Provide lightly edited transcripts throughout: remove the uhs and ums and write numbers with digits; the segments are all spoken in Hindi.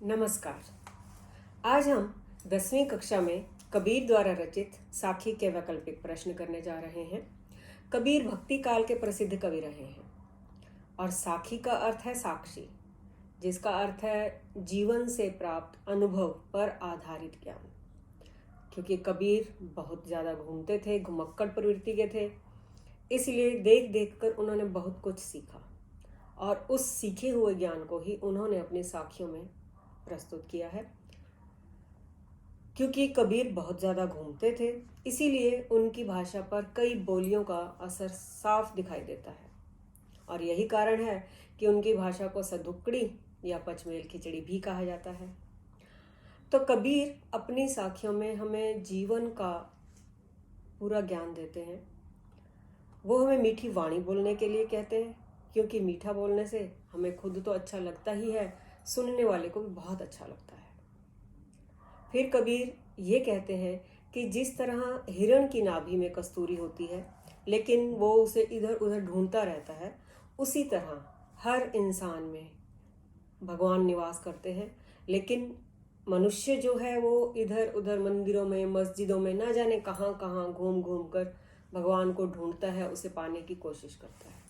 नमस्कार। आज हम 10वीं कक्षा में कबीर द्वारा रचित साखी के वैकल्पिक प्रश्न करने जा रहे हैं। कबीर भक्ति काल के प्रसिद्ध कवि रहे हैं और साखी का अर्थ है साक्षी, जिसका अर्थ है जीवन से प्राप्त अनुभव पर आधारित ज्ञान। क्योंकि कबीर बहुत ज़्यादा घूमते थे, घुमक्कड़ प्रवृत्ति के थे, इसलिए देख देख कर उन्होंने बहुत कुछ सीखा और उस सीखे हुए ज्ञान को ही उन्होंने अपनी साखियों में प्रस्तुत किया है। क्योंकि कबीर बहुत ज़्यादा घूमते थे, इसीलिए उनकी भाषा पर कई बोलियों का असर साफ दिखाई देता है और यही कारण है कि उनकी भाषा को सदुक्कड़ी या पचमेल खिचड़ी भी कहा जाता है। तो कबीर अपनी साखियों में हमें जीवन का पूरा ज्ञान देते हैं। वो हमें मीठी वाणी बोलने के लिए कहते हैं, क्योंकि मीठा बोलने से हमें खुद तो अच्छा लगता ही है, सुनने वाले को भी बहुत अच्छा लगता है। फिर कबीर ये कहते हैं कि जिस तरह हिरण की नाभि में कस्तूरी होती है, लेकिन वो उसे इधर उधर ढूंढता रहता है, उसी तरह हर इंसान में भगवान निवास करते हैं, लेकिन मनुष्य जो है वो इधर उधर मंदिरों में, मस्जिदों में, ना जाने कहाँ कहाँ घूम घूम कर भगवान को ढूंढता है, उसे पाने की कोशिश करता है।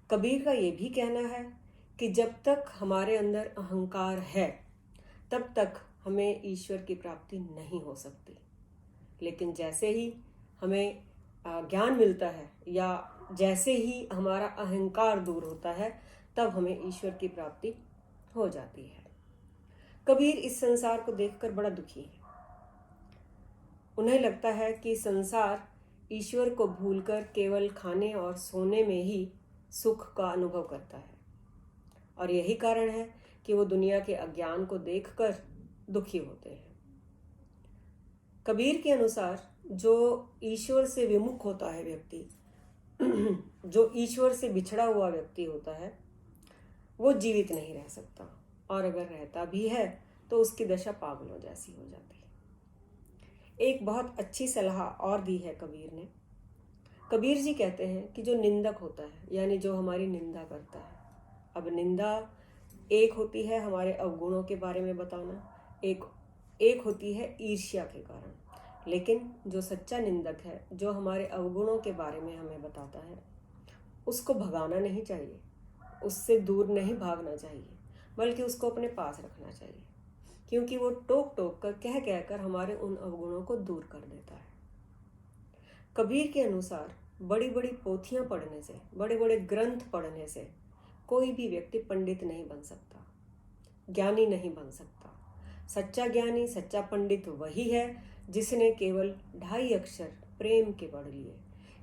कबीर का ये भी कहना है कि जब तक हमारे अंदर अहंकार है, तब तक हमें ईश्वर की प्राप्ति नहीं हो सकती। लेकिन जैसे ही हमें ज्ञान मिलता है या जैसे ही हमारा अहंकार दूर होता है, तब हमें ईश्वर की प्राप्ति हो जाती है। कबीर इस संसार को देखकर बड़ा दुखी है। उन्हें लगता है कि संसार ईश्वर को भूलकर केवल खाने और सोने में ही सुख का अनुभव करता है और यही कारण है कि वो दुनिया के अज्ञान को देखकर दुखी होते हैं। कबीर के अनुसार जो ईश्वर से विमुख होता है व्यक्ति, जो ईश्वर से बिछड़ा हुआ व्यक्ति होता है, वो जीवित नहीं रह सकता और अगर रहता भी है तो उसकी दशा पागलों जैसी हो जाती है। एक बहुत अच्छी सलाह और दी है कबीर ने। कबीर जी कहते हैं कि जो निंदक होता है, यानी जो हमारी निंदा करता है, अब निंदा एक होती है हमारे अवगुणों के बारे में बताना, एक होती है ईर्ष्या के कारण। लेकिन जो सच्चा निंदक है, जो हमारे अवगुणों के बारे में हमें बताता है, उसको भगाना नहीं चाहिए, उससे दूर नहीं भागना चाहिए, बल्कि उसको अपने पास रखना चाहिए, क्योंकि वो टोक टोक कर कह कहकर हमारे उन अवगुणों को दूर कर देता है। कबीर के अनुसार बड़ी बड़ी पोथियां पढ़ने से, बड़े बड़े ग्रंथ पढ़ने से कोई भी व्यक्ति पंडित नहीं बन सकता, ज्ञानी नहीं बन सकता। सच्चा ज्ञानी, सच्चा पंडित वही है जिसने केवल 2.5 अक्षर प्रेम के पढ़ लिए,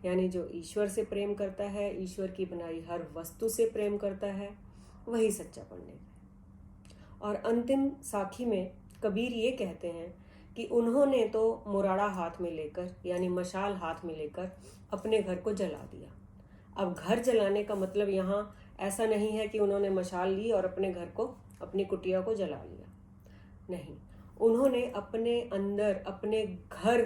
यानी जो ईश्वर से प्रेम करता है, ईश्वर की बनाई हर वस्तु से प्रेम करता है, वही सच्चा पंडित है। और अंतिम साखी में कबीर ये कहते हैं कि उन्होंने तो मुराड़ा हाथ में लेकर, यानी मशाल हाथ में लेकर अपने घर को जला दिया। अब घर जलाने का मतलब यहाँ ऐसा नहीं है कि उन्होंने मशाल ली और अपने घर को, अपनी कुटिया को जला लिया, नहीं। उन्होंने अपने अंदर, अपने घर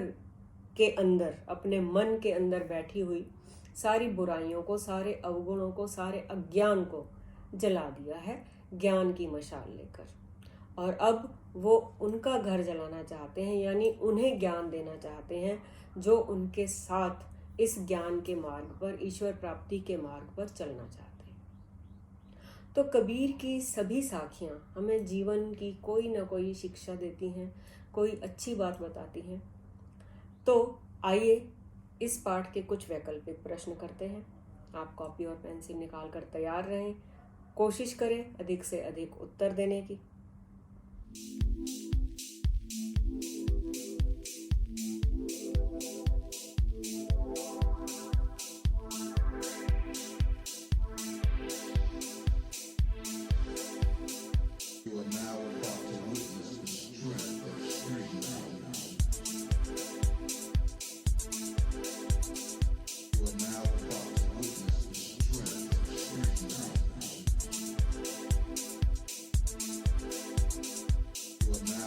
के अंदर, अपने मन के अंदर बैठी हुई सारी बुराइयों को, सारे अवगुणों को, सारे अज्ञान को जला दिया है ज्ञान की मशाल लेकर। और अब वो उनका घर जलाना चाहते हैं, यानी उन्हें ज्ञान देना चाहते हैं जो उनके साथ इस ज्ञान के मार्ग पर, ईश्वर प्राप्ति के मार्ग पर चलना चाहते हैं। तो कबीर की सभी साखियाँ हमें जीवन की कोई ना कोई शिक्षा देती हैं, कोई अच्छी बात बताती हैं। तो आइए इस पाठ के कुछ वैकल्पिक प्रश्न करते हैं। आप कॉपी और पेंसिल निकाल कर तैयार रहें, कोशिश करें अधिक से अधिक उत्तर देने की। You are now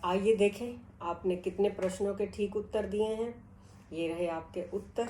आइए देखें आपने कितने प्रश्नों के ठीक उत्तर दिए हैं। ये रहे आपके उत्तर।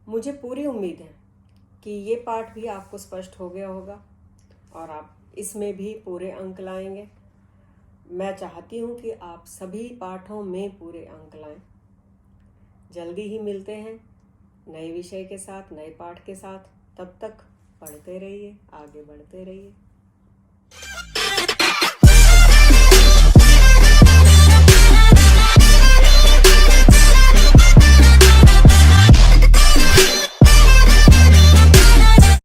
मुझे पूरी उम्मीद है कि ये पाठ भी आपको स्पष्ट हो गया होगा और आप इसमें भी पूरे अंक लाएंगे। मैं चाहती हूँ कि आप सभी पाठों में पूरे अंक लाएं। जल्दी ही मिलते हैं नए विषय के साथ, नए पाठ के साथ। तब तक पढ़ते रहिए, आगे बढ़ते रहिए।